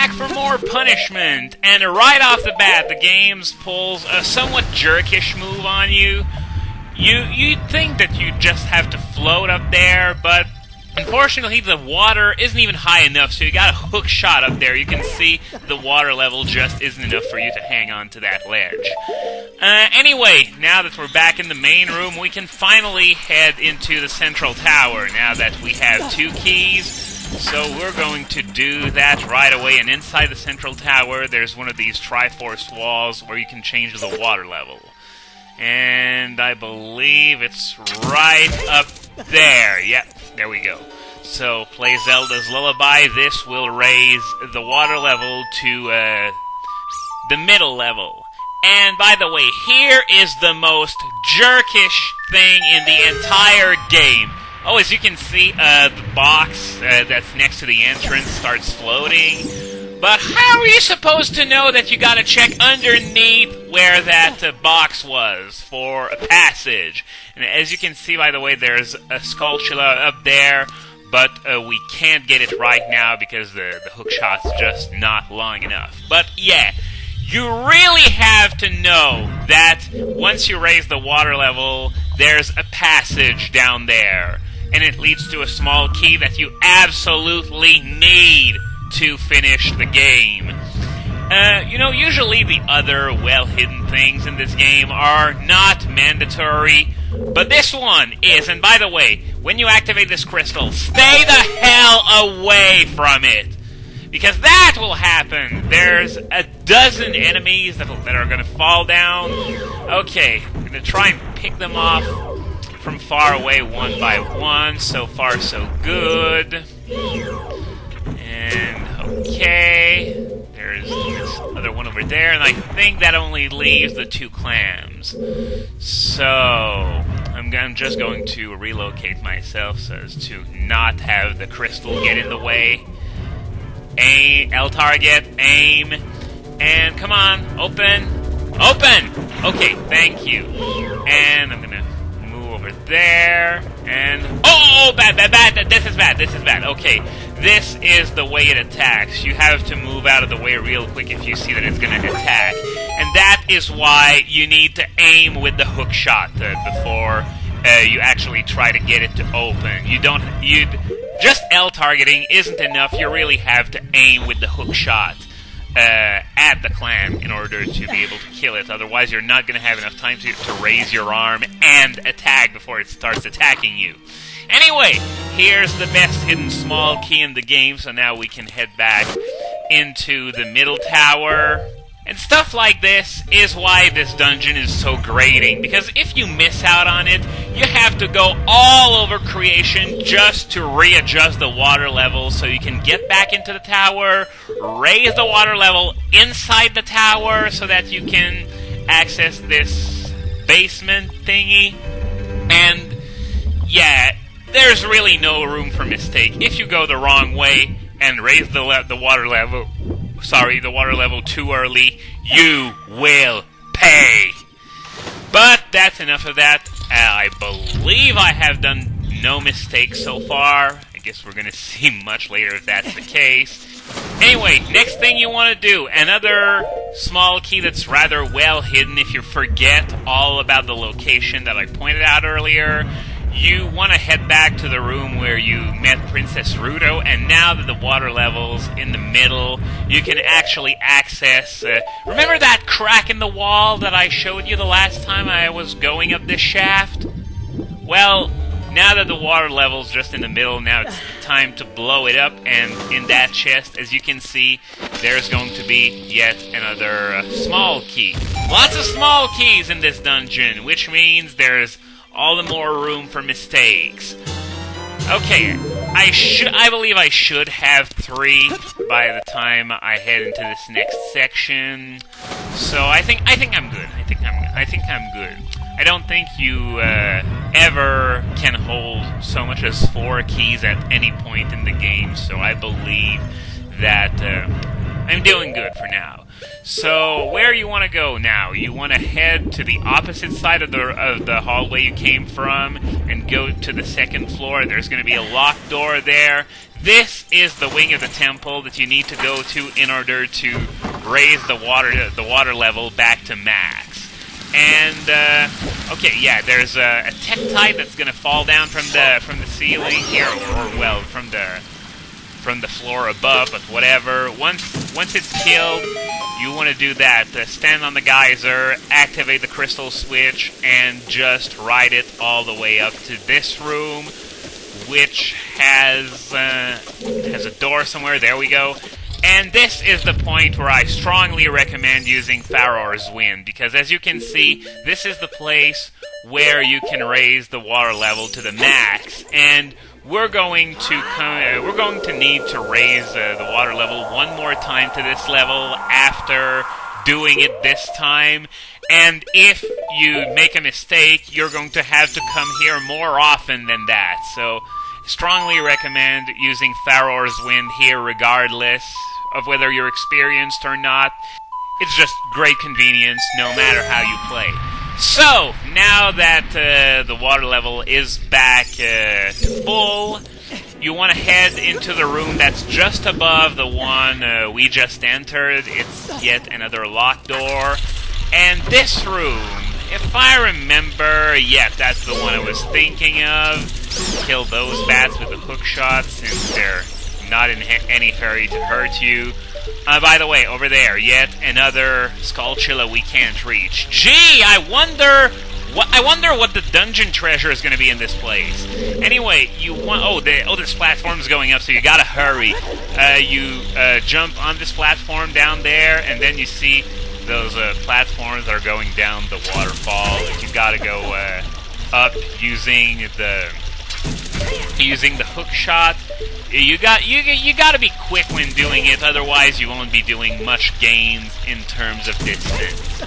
back for more punishment, and right off the bat, the game pulls a somewhat jerkish move on you. You'd think that you just have to float up there, but unfortunately the water isn't even high enough, so you got a hook shot up there. You can see the water level just isn't enough for you to hang on to that ledge. Anyway, now that we're back in the main room, we can finally head into the central tower now that we have 2 keys. So we're going to do that right away, and inside the central tower there's one of these Triforce walls where you can change the water level. And I believe it's right up there. Yep, there we go. So, play Zelda's Lullaby. This will raise the water level to the middle level. And by the way, here is the most jerkish thing in the entire game. Oh, as you can see, the box that's next to the entrance starts floating. But how are you supposed to know that you gotta check underneath where that box was for a passage? And as you can see, by the way, there's a sculpture up there, but we can't get it right now because the hook shot's just not long enough. But yeah, you really have to know that once you raise the water level, there's a passage down there. And it leads to a small key that you absolutely need to finish the game. Usually the other well-hidden things in this game are not mandatory, but this one is. And by the way, when you activate this crystal, stay the hell away from it, because that will happen. There's a dozen enemies that are going to fall down. Okay, I'm going to try and pick them off from far away one by one. So far, so good. And okay, there's this other one over there, and I think that only leaves the 2 clams. So I'm just going to relocate myself so as to not have the crystal get in the way. Aim, L target, aim, and come on, open. Okay, thank you. And I'm gonna move over there, and bad. This is bad. Okay. This is the way it attacks. You have to move out of the way real quick if you see that it's going to attack. And that is why you need to aim with the hook shot before you actually try to get it to open. Just L targeting isn't enough. You really have to aim with the hook shot at the clam in order to be able to kill it. Otherwise, you're not going to have enough time to raise your arm and attack before it starts attacking you. Anyway, here's the best hidden small key in the game, so now we can head back into the middle tower. And stuff like this is why this dungeon is so grating, because if you miss out on it, you have to go all over creation just to readjust the water level so you can get back into the tower, raise the water level inside the tower so that you can access this basement thingy. And yeah, there's really no room for mistake. If you go the wrong way and raise the water level too early, you will pay. But that's enough of that. I believe I have done no mistakes so far. I guess we're going to see much later if that's the case. Anyway, next thing you want to do, another small key that's rather well hidden if you forget all about the location that I pointed out earlier. You want to head back to the room where you met Princess Ruto, and now that the water level's in the middle, you can actually access... remember that crack in the wall that I showed you the last time I was going up this shaft? Well, now that the water level's just in the middle, now it's time to blow it up, and in that chest, as you can see, there's going to be yet another small key. Lots of small keys in this dungeon, which means there's all the more room for mistakes. Okay, I believe I should have 3 by the time I head into this next section. So I think I'm good. I think I'm good. I don't think you ever can hold so much as 4 keys at any point in the game. So I believe that I'm doing good for now. So, where you want to go now? You want to head to the opposite side of the hallway you came from and go to the second floor. There's going to be a locked door there. This is the wing of the temple that you need to go to in order to raise the water level back to max. And okay, yeah, there's a tektite that's gonna fall down from the ceiling here, or well, from the floor above, but whatever. Once it's killed, you want to do that. Stand on the geyser, activate the crystal switch, and just ride it all the way up to this room, which has a door somewhere. There we go. And this is the point where I strongly recommend using Faror's Wind, because as you can see, this is the place where you can raise the water level to the max, and we're going to need to raise the water level one more time to this level after doing it this time. And if you make a mistake, you're going to have to come here more often than that. So, strongly recommend using Faror's Wind here regardless of whether you're experienced or not. It's just great convenience no matter how you play. So, now that the water level is back to full, you want to head into the room that's just above the one we just entered. It's yet another locked door. And this room, if I remember, yeah, that's the one I was thinking of. Kill those bats with a hook shot since they're not in any hurry to hurt you. By the way, over there, yet another Skullchilla we can't reach. Gee, I wonder what the dungeon treasure is going to be in this place. Anyway, you want... this platform's going up, so you gotta hurry. You jump on this platform down there, and then you see those platforms that are going down the waterfall. You gotta go up using the hook shot. You gotta be quick when doing it, otherwise you won't be doing much gains in terms of distance.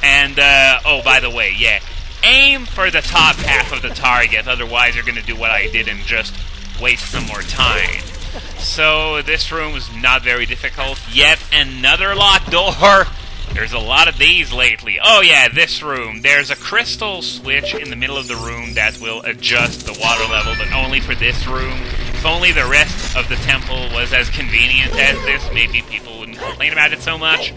And, by the way, yeah, aim for the top half of the target, otherwise you're gonna do what I did and just waste some more time. So, this room is not very difficult. Yet another locked door! There's a lot of these lately. Oh yeah, this room. There's a crystal switch in the middle of the room that will adjust the water level, but only for this room. If only the rest of the temple was as convenient as this, maybe people wouldn't complain about it so much.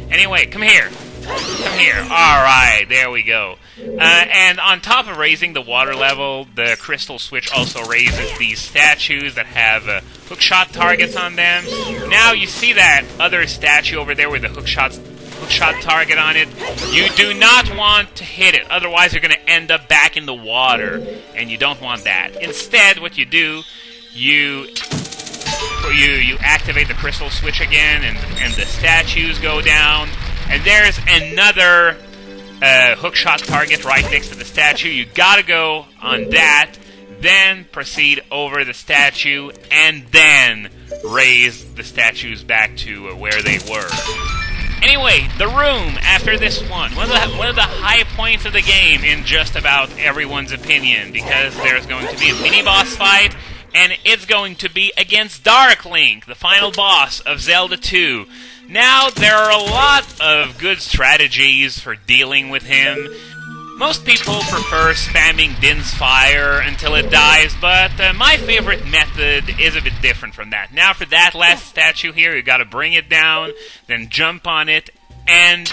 Anyway, come here. Come here. Alright, there we go. And on top of raising the water level, the crystal switch also raises these statues that have hookshot targets on them. Now you see that other statue over there with the hookshot target on it. You do not want to hit it, otherwise you're going to end up back in the water, and you don't want that. Instead, what you do, you activate the crystal switch again, and the statues go down, and there's another hookshot target right next to the statue. You gotta go on that, then proceed over the statue, and then raise the statues back to where they were. Anyway, the room after this one of the high points of the game in just about everyone's opinion, because there's going to be a mini-boss fight, and it's going to be against Dark Link, the final boss of Zelda 2. Now, there are a lot of good strategies for dealing with him. Most people prefer spamming Din's Fire until it dies, but my favorite method is a bit different from that. Now for that last statue here, you gotta bring it down, then jump on it, and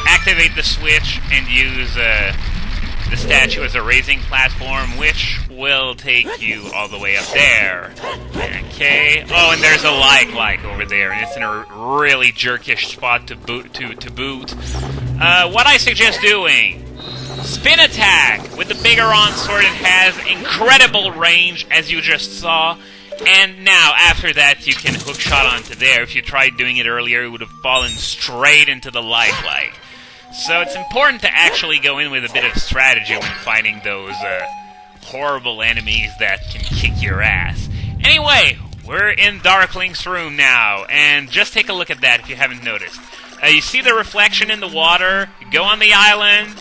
activate the switch and use the statue as a raising platform, which will take you all the way up there. Okay. Oh, and there's a like over there, and it's in a really jerkish spot to boot. What I suggest doing: spin attack! With the Bigoron sword, it has incredible range, as you just saw. And now, after that, you can hookshot onto there. If you tried doing it earlier, it would have fallen straight into the like. So it's important to actually go in with a bit of strategy when fighting those horrible enemies that can kick your ass. Anyway, we're in Dark Link's room now, and just take a look at that if you haven't noticed. You see the reflection in the water, you go on the island,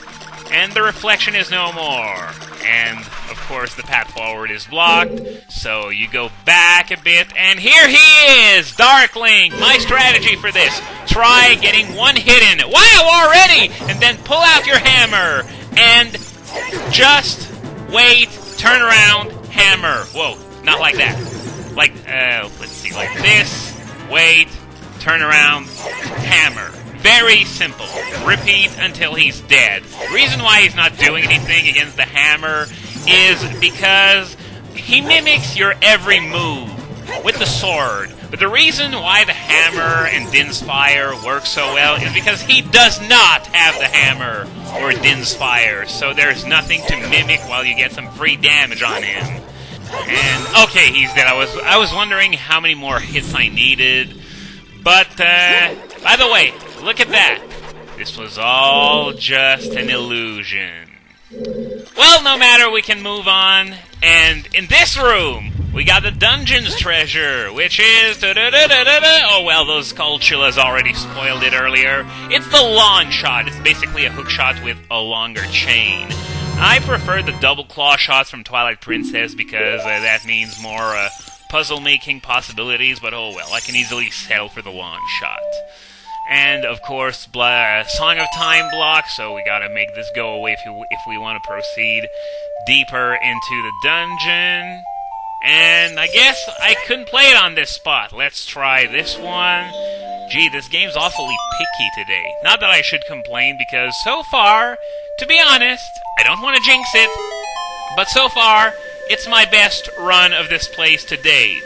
and the reflection is no more. And, of course, the path forward is blocked, so you go back a bit, and here he is! Dark Link! My strategy for this: try getting one hit in. Wow, already! And then pull out your hammer, and just wait, turn around, hammer. Whoa, not like that. Like, let's see, like this, wait, turn around, hammer. Very simple. Repeat until he's dead. The reason why he's not doing anything against the hammer is because he mimics your every move with the sword. But the reason why the hammer and Din's Fire work so well is because he does not have the hammer or Din's Fire, so there's nothing to mimic while you get some free damage on him. And, okay, he's dead. I was wondering how many more hits I needed. But, by the way, look at that. This was all just an illusion. Well, no matter, we can move on. And in this room, we got the dungeon's treasure, which is... Oh, well, those Skulltulas already spoiled it earlier. It's the long shot. It's basically a hook shot with a longer chain. I prefer the double claw shots from Twilight Princess because that means more puzzle-making possibilities, but oh well, I can easily settle for the long shot. And, of course, Song of Time block, so we gotta make this go away if we want to proceed deeper into the dungeon. And I guess I couldn't play it on this spot. Let's try this one. Gee, this game's awfully picky today. Not that I should complain, because so far, to be honest, I don't want to jinx it, but so far, it's my best run of this place to date.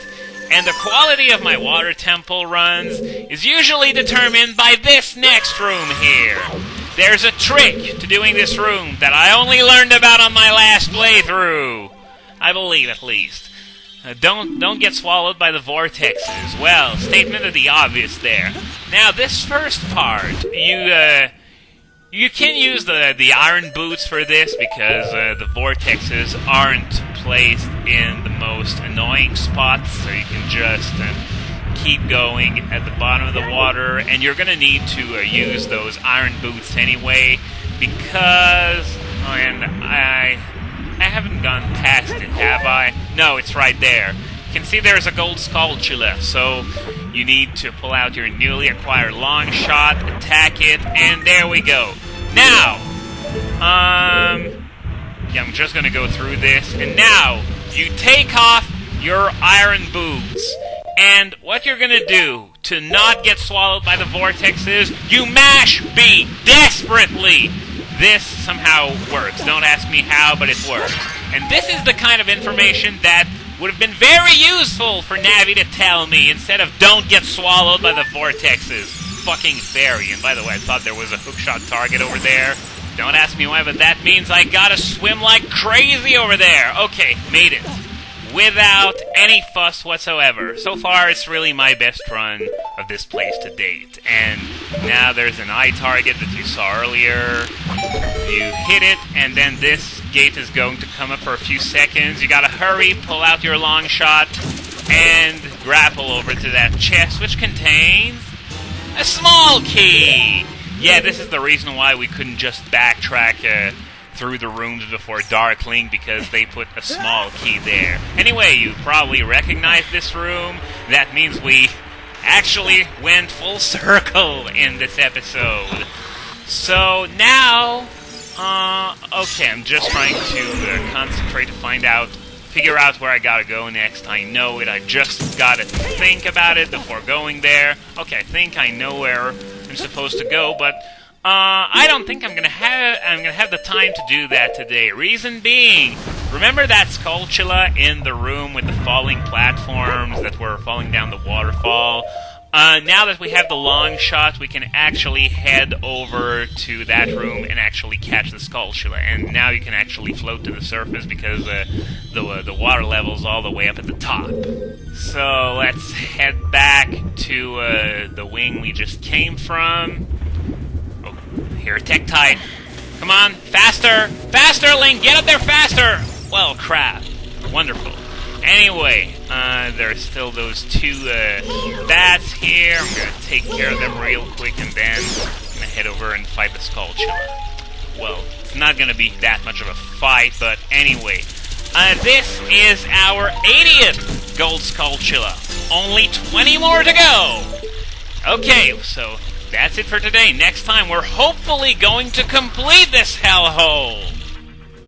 And the quality of my water temple runs is usually determined by this next room here. There's a trick to doing this room that I only learned about on my last playthrough. I believe, at least. Don't get swallowed by the vortexes. Well, statement of the obvious there. Now, this first part, you can use the iron boots for this because the vortexes aren't placed in the most annoying spots, so you can just keep going at the bottom of the water, and you're going to need to use those iron boots anyway because... Oh, and I haven't gone past it, have I? No, it's right there. You can see there's a gold Skulltula, so you need to pull out your newly acquired long shot, attack it, and there we go. Now, yeah, I'm just gonna go through this, and now, you take off your iron boots, and what you're gonna do to not get swallowed by the vortexes, you mash B desperately. This somehow works. Don't ask me how, but it works. And this is the kind of information that would have been very useful for Navi to tell me instead of don't get swallowed by the vortexes. Fucking fairy. And by the way, I thought there was a hookshot target over there. Don't ask me why, but that means I gotta swim like crazy over there. Okay, made it. Without any fuss whatsoever. So far, it's really my best run of this place to date. And now there's an eye target that you saw earlier. You hit it, and then this gate is going to come up for a few seconds. You gotta hurry, pull out your long shot, and grapple over to that chest, which contains a small key. Yeah, this is the reason why we couldn't just backtrack through the rooms before Darkling, because they put a small key there. Anyway, you probably recognize this room. That means we actually went full circle in this episode. So now, okay, I'm just trying to concentrate to figure out where I gotta go next. I know it, I just gotta think about it before going there. Okay, I think I know where I'm supposed to go, but I don't think I'm gonna have the time to do that today. Reason being, remember that Skulltula in the room with the falling platforms that were falling down the waterfall? Now that we have the long shot, we can actually head over to that room and actually catch the Skulltula. And now you can actually float to the surface because the water level's all the way up at the top. So let's head back to the wing we just came from. Here, Tektite. Come on, faster! Faster, Link! Get up there faster! Well, crap. Wonderful. Anyway, there's still those two bats here. I'm gonna take care of them real quick, and then I'm gonna head over and fight the Skulltula. Well, it's not gonna be that much of a fight, but anyway. This is our 80th Gold Skulltula. Only 20 more to go! Okay, so... that's it for today. Next time, we're hopefully going to complete this hellhole.